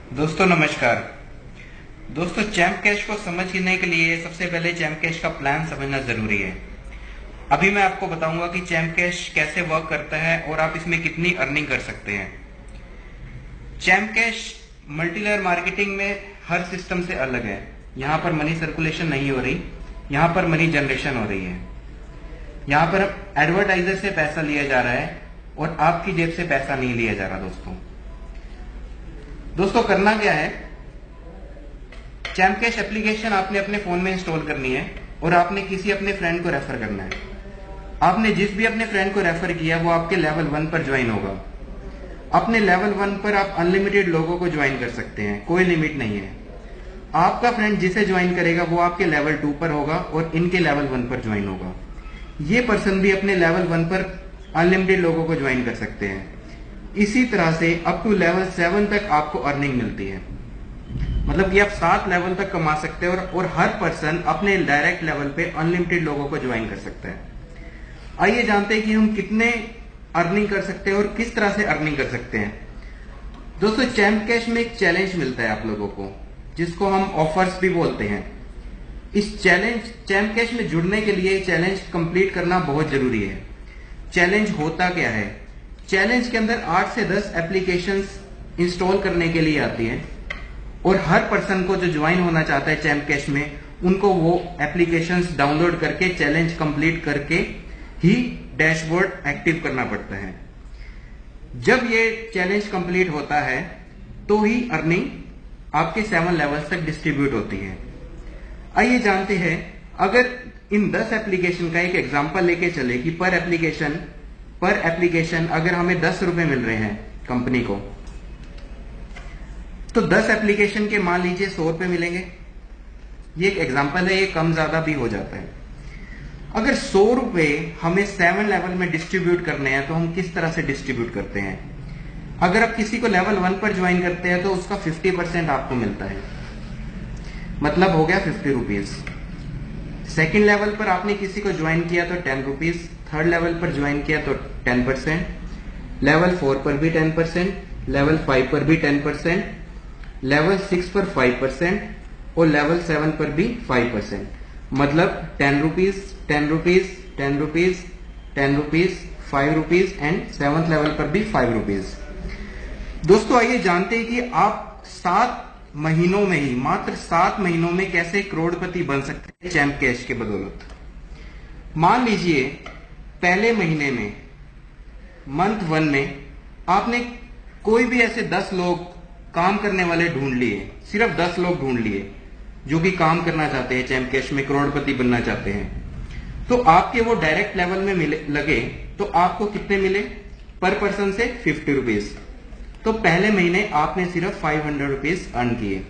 दोस्तों नमस्कार। दोस्तों चैम्प कैश को समझने के लिए सबसे पहले चैम्प कैश का प्लान समझना जरूरी है। अभी मैं आपको बताऊंगा कि चैम्प कैश कैसे वर्क करता है और आप इसमें कितनी अर्निंग कर सकते हैं। Champ cash multi layer marketing में हर सिस्टम से अलग है। यहाँ पर मनी सर्कुलेशन नहीं हो रही, यहाँ पर मनी जनरेशन हो रही है। यहाँ पर एडवर्टाइजर से पैसा लिया जा रहा है और आपकी जेब से पैसा नहीं लिया जा रहा। दोस्तों करना क्या है, चैम्प कैश एप्लीकेशन आपने अपने फोन में इंस्टॉल करनी है और आपने किसी अपने फ्रेंड को रेफर करना है। आपने जिस भी अपने फ्रेंड को रेफर किया वो आपके लेवल 1 पर ज्वाइन होगा। अपने लेवल 1 पर आप अनलिमिटेड लोगों को ज्वाइन कर सकते हैं, कोई लिमिट नहीं है। आपका फ्रेंड जिसे ज्वाइन करेगा वो आपके लेवल 2 पर होगा और इनके लेवल 1 पर ज्वाइन होगा। ये पर्सन भी अपने लेवल 1 पर अनलिमिटेड लोगों को ज्वाइन कर सकते हैं। इसी तरह से अप टू लेवल 7 तक आपको अर्निंग मिलती है। मतलब कि आप 7 लेवल तक कमा सकते हैं और हर पर्सन अपने डायरेक्ट लेवल पे अनलिमिटेड लोगों को ज्वाइन कर सकता है। आइए जानते हैं कि हम कितने अर्निंग कर सकते हैं और किस तरह से अर्निंग कर सकते हैं। दोस्तों चैम्प कैश में एक चैलेंज मिलता है आप लोगों को, जिसको हम ऑफर्स भी बोलते हैं। इस चैम्प कैश में जुड़ने के लिए चैलेंज कंप्लीट करना बहुत जरूरी है। चैलेंज होता क्या है? चैलेंज के अंदर 8 से 10 एप्लीकेशंस इंस्टॉल करने के लिए आती हैं और हर पर्सन को जो ज्वाइन होना चाहता है चैम्प कैश में, उनको वो एप्लीकेशंस डाउनलोड करके चैलेंज कंप्लीट करके ही डैशबोर्ड एक्टिव करना पड़ता है। जब ये चैलेंज कंप्लीट होता है तो ही अर्निंग आपके 7 लेवल्स तक डिस्ट्रीब्यूट होती है। आइए जानते हैं, अगर इन 10 एप्लीकेशन का एक एग्जांपल लेके चले कि पर एप्लीकेशन अगर हमें 10 रुपए मिल रहे हैं कंपनी को, तो 10 एप्लीकेशन के मान लीजिए 100 रुपए मिलेंगे। ये एक एग्जांपल है, ये कम ज्यादा भी हो जाता है। अगर 100 रुपए हमें 7 लेवल में डिस्ट्रीब्यूट करने हैं तो हम किस तरह से डिस्ट्रीब्यूट करते हैं? अगर आप किसी को लेवल 1 पर ज्वाइन करते हैं तो उसका 50% आपको मिलता है, मतलब हो गया 50 रुपीज। सेकेंड लेवल पर आपने किसी को ज्वाइन किया तो 10 रुपीज, थर्ड लेवल पर ज्वाइन किया तो 10%, लेवल 4 पर भी 10%, लेवल 5 पर भी 10%, लेवल 6 पर 5% और लेवल 7 पर भी 5%। मतलब 10 rupees, 10 rupees, 10 rupees, 10 rupees, 5 rupees and 7th level पर भी 5 रुपीज। दोस्तों आइए जानते हैं कि आप 7 महीनों में ही, मात्र 7 महीनों में कैसे करोड़पति बन सकते हैं चैम्प कैश के बदौलत। मान लीजिए पहले महीने में, मंथ 1 में आपने कोई भी ऐसे 10 लोग काम करने वाले ढूंढ लिए, सिर्फ 10 लोग ढूंढ लिए जो कि काम करना चाहते हैं, चैम्प कैश में करोड़पति बनना चाहते हैं। तो आपके वो डायरेक्ट लेवल में लगे तो आपको कितने मिले? पर पर्सन से 50 रुपीज। तो पहले महीने आपने सिर्फ 500 रुपीज अर्न किए।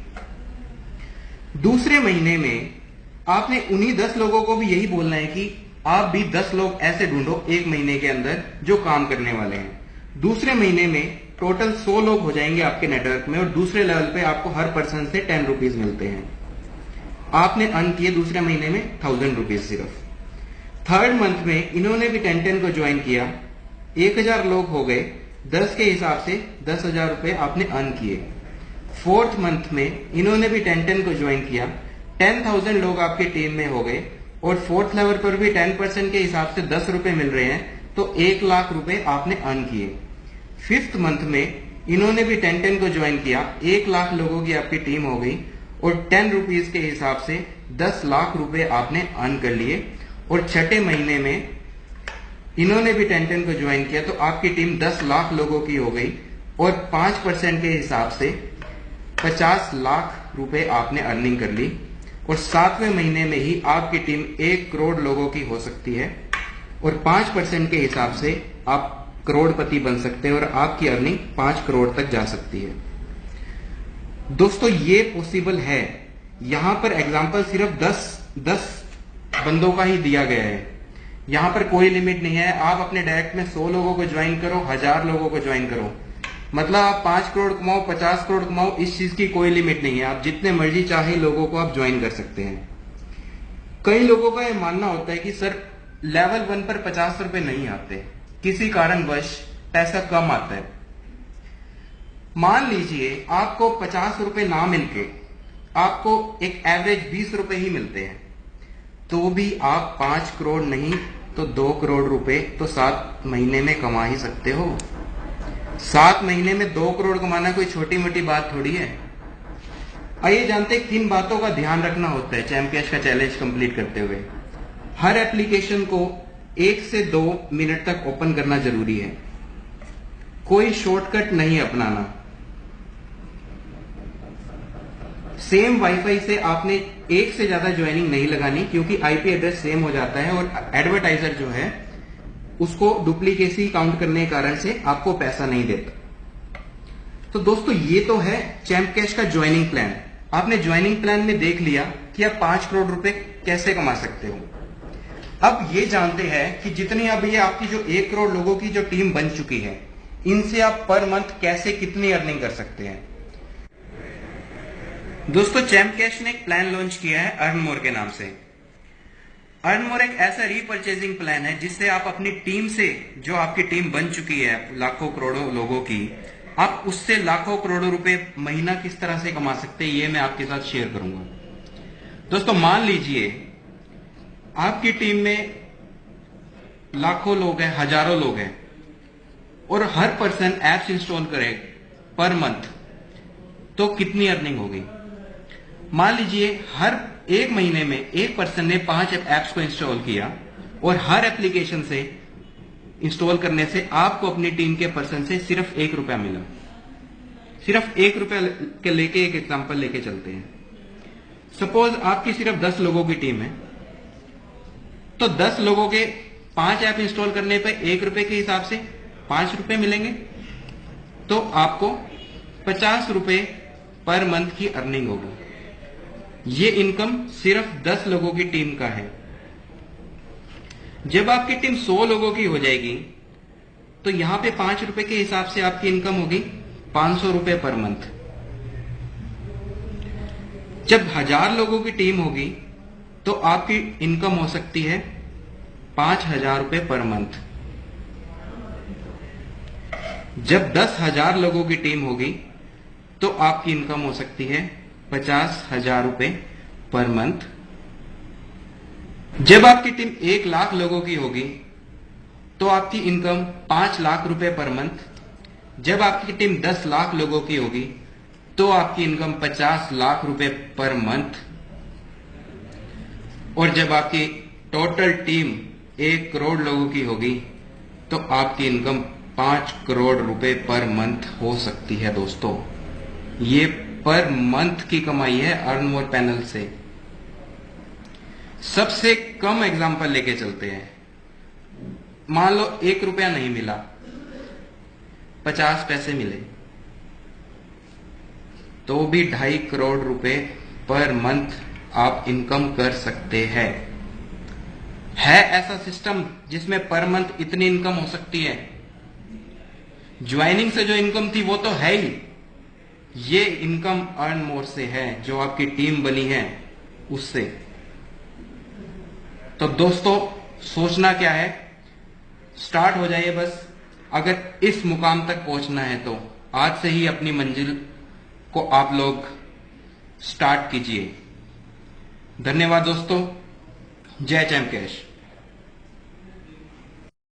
दूसरे महीने में आपने उन्हीं 10 लोगों को भी यही बोलना है कि आप भी 10 लोग ऐसे ढूंढो एक महीने के अंदर जो काम करने वाले हैं। दूसरे महीने में टोटल 100 लोग हो जाएंगे आपके नेटवर्क में और दूसरे लेवल पे आपको हर पर्सन से 10 रुपीज मिलते हैं। आपने अर्न किए दूसरे महीने में 1000 रुपीज सिर्फ। थर्ड मंथ में इन्होंने भी 10 को ज्वाइन किया, 1000 लोग हो गए, 10 के हिसाब से 10,000 रुपए आपने अर्न किए। फोर्थ मंथ में इन्होंने भी 10 को ज्वाइन किया, 10,000 लोग आपके टीम में हो गए और फोर्थ लेवल पर भी 10% के हिसाब से 10 रुपए मिल रहे हैं, तो 1 लाख रुपए आपने अर्न किए। फिफ्थ मंथ में इन्होंने भी 10 को ज्वाइन किया, 1 लाख लोगों की आपकी टीम हो गई और 10 रुपीज के हिसाब से 10 लाख रुपए आपने अर्न कर लिए। और छठे महीने में इन्होंने भी 10 को ज्वाइन किया तो आपकी टीम 10 लाख लोगों की हो गई और 5% के हिसाब से 50 लाख रुपए आपने अर्निंग कर ली। और 7वें महीने में ही आपकी टीम 1 करोड़ लोगों की हो सकती है और 5% के हिसाब से आप करोड़पति बन सकते हैं और आपकी अर्निंग 5 करोड़ तक जा सकती है। दोस्तों ये पॉसिबल है। यहां पर एग्जांपल सिर्फ 10 बंदों का ही दिया गया है, यहां पर कोई लिमिट नहीं है। आप अपने डायरेक्ट में 100 लोगों को ज्वाइन करो, 1000 लोगों को ज्वाइन करो, मतलब आप 5 करोड़ कमाओ, 50 करोड़ कमाओ, इस चीज की कोई लिमिट नहीं है। आप जितने मर्जी चाहे लोगों को आप ज्वाइन कर सकते हैं। कई लोगों का यह मानना होता है कि सर लेवल 1 पर 50 रुपए नहीं आते, किसी कारणवश पैसा कम आता है। मान लीजिए आपको 50 रुपए ना मिलके आपको एक एवरेज 20 रुपए ही मिलते हैं, तो भी आप 5 करोड़ नहीं तो 2 करोड़ रुपए तो 7 महीने में कमा ही सकते हो। 7 महीने में 2 करोड़ कमाना कोई छोटी मोटी बात थोड़ी है। आइए जानते हैं किन बातों का ध्यान रखना होता है चैम्पकैश का चैलेंज कंप्लीट करते हुए। हर एप्लीकेशन को 1 से 2 मिनट तक ओपन करना जरूरी है, कोई शॉर्टकट नहीं अपनाना। सेम वाईफाई से आपने एक से ज्यादा ज्वाइनिंग नहीं लगानी, क्योंकि आईपी एड्रेस सेम हो जाता है और एडवर्टाइजर जो है उसको डुप्लीकेसी काउंट करने के कारण से आपको पैसा नहीं देता। तो दोस्तों ये तो है चैम्पकैश का ज्वाइनिंग प्लान। आपने ज्वाइनिंग प्लान में देख लिया कि आप 5 करोड़ रुपए कैसे कमा सकते हो। अब ये जानते हैं कि जितनी अब ये आपकी जो 1 करोड़ लोगों की जो टीम बन चुकी है, इनसे आप पर मंथ कैसे कितनी अर्निंग कर सकते हैं। दोस्तों चैम्पकैश ने एक प्लान लॉन्च किया है अर्न मोर के नाम से। अर्न मोर एक ऐसा रीपरचेजिंग प्लान है जिससे आप अपनी टीम से, जो आपकी टीम बन चुकी है लाखों करोड़ों लोगों की, आप उससे लाखों करोड़ों रुपए महीना किस तरह से कमा सकते हैं ये मैं आपके साथ शेयर करूंगा। दोस्तों मान लीजिए आपकी टीम में लाखों लोग हैं, हजारों लोग हैं, और हर पर्सन एप्स इंस्टॉल करे पर मंथ, तो कितनी अर्निंग होगी। मान लीजिए हर 1 महीने में एक पर्सन ने 5 एप्स को इंस्टॉल किया और हर एप्लीकेशन से इंस्टॉल करने से आपको अपनी टीम के पर्सन से सिर्फ 1 रुपया मिला। सिर्फ 1 रुपया के लेके एक एग्जांपल लेके चलते हैं। सपोज आपकी सिर्फ 10 लोगों की टीम है, तो 10 लोगों के 5 ऐप इंस्टॉल करने पे 1 रुपए के हिसाब से 5 रुपए मिलेंगे, तो आपको 50 रुपए पर मंथ की अर्निंग होगी। ये इनकम सिर्फ 10 लोगों की टीम का है। जब आपकी टीम 100 लोगों की हो जाएगी तो यहां पे 5 रुपए के हिसाब से आपकी इनकम होगी 500 रुपए पर मंथ। जब 1000 लोगों की टीम होगी तो आपकी इनकम हो सकती है 5000 रुपए पर मंथ। जब 10,000 लोगों की टीम होगी तो आपकी इनकम हो सकती है 50,000 रुपए पर मंथ। जब आपकी टीम 1 लाख लोगों की होगी तो आपकी इनकम 5 लाख रुपए पर मंथ। जब आपकी टीम 10 लाख लोगों की होगी तो आपकी इनकम 50 लाख रुपए पर मंथ। और जब आपकी टोटल टीम 1 करोड़ लोगों की होगी तो आपकी इनकम 5 करोड़ रुपए पर मंथ हो सकती है। दोस्तों ये पर मंथ की कमाई है अर्न मोर पैनल से। सबसे कम एग्जांपल लेके चलते हैं। मान लो 1 रुपया नहीं मिला, 50 पैसे मिले, तो भी 2.5 करोड़ रुपए पर मंथ आप इनकम कर सकते हैं। है ऐसा सिस्टम जिसमें पर मंथ इतनी इनकम हो सकती है। ज्वाइनिंग से जो इनकम थी वो तो है ही, ये इनकम अर्न मोर से है, जो आपकी टीम बनी है उससे। तो दोस्तों सोचना क्या है, स्टार्ट हो जाइए बस। अगर इस मुकाम तक पहुंचना है तो आज से ही अपनी मंजिल को आप लोग स्टार्ट कीजिए। धन्यवाद दोस्तों। जय चैम्पकैश।